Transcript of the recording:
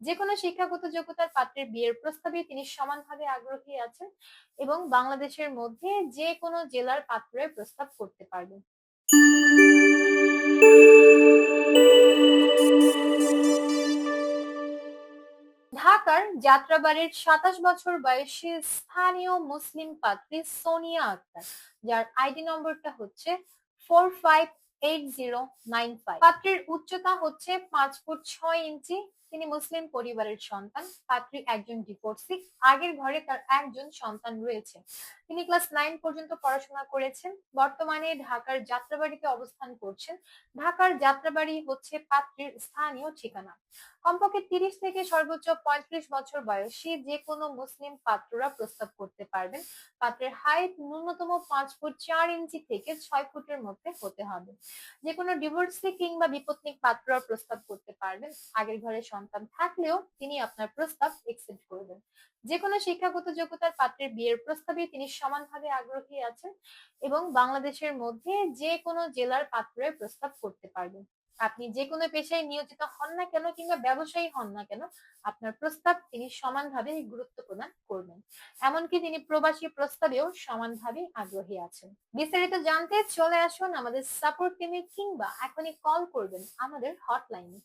যেকোনো শিক্ষাগত যোগ্যতার পাত্রের বিয়ের প্রস্তাবে তিনি সমানভাবে আগ্রহী আছেন এবং বাংলাদেশের মধ্যে যে কোনো জেলার পাত্রের প্রস্তাব করতে পারবেন। ঢাকার যাত্রাবাড়ির ২৭ বছর বয়সী স্থানীয় মুসলিম পাত্রী সোনিয়া আক্তার, যার আইডি নম্বরটা হচ্ছে 458095। পাত্রীর উচ্চতা হচ্ছে 5 ফুট 6 ইঞ্চি। তিনি মুসলিম পরিবারের সন্তান। পাত্রী একজন ডিভোর্সি। আগের ঘরে তার একজন সন্তান রয়েছে। তিনি ক্লাস 9 পর্যন্ত পড়াশোনা করেছেন। বর্তমানে ঢাকার যাত্রাবাড়িতে অবস্থান করছেন। ঢাকার যাত্রাবাড়ি হচ্ছে পাত্রীর স্থানীয় ঠিকানা। কমপক্ষে 30 থেকে সর্বোচ্চ 35 বছর বয়সী যে কোনো মুসলিম পাত্ররা প্রস্তাব করতে পারবেন। পাত্রের হাইট ন্যূনতম 5 ফুট 4 ইঞ্চি থেকে 6 ফুটের মধ্যে হতে হবে। যে কোনো ডিভোর্সি কিংবা বিপত্নিক পাত্ররা প্রস্তাব করতে পারবেন। আগের ঘরে সন্তান থাকলেও তিনি আপনার প্রস্তাব একসেপ্ট করবেন। যে কোনো শিক্ষাগত যোগ্যতার পাত্রের বিয়ের প্রস্তাবে তিনি সমানভাবে আগ্রহী আছেন এবং বাংলাদেশের মধ্যে যে কোনো জেলার পাত্রের প্রস্তাব করতে পারবেন। আপনি যে কোনো পেশায় নিয়োজিত হন না কেন কিংবা ব্যবসায়ী হন না কেন, আপনার প্রস্তাব তিনি সমানভাবে গুরুত্ব প্রদান করবেন। এমনকি তিনি প্রবাসী প্রস্তাবেও সমানভাবে আগ্রহী আছেন। বিস্তারিত জানতে চলে আসুন আমাদের সাপোর্ট টিমে কিংবা এখনই কল করবেন আমাদের হটলাইনে।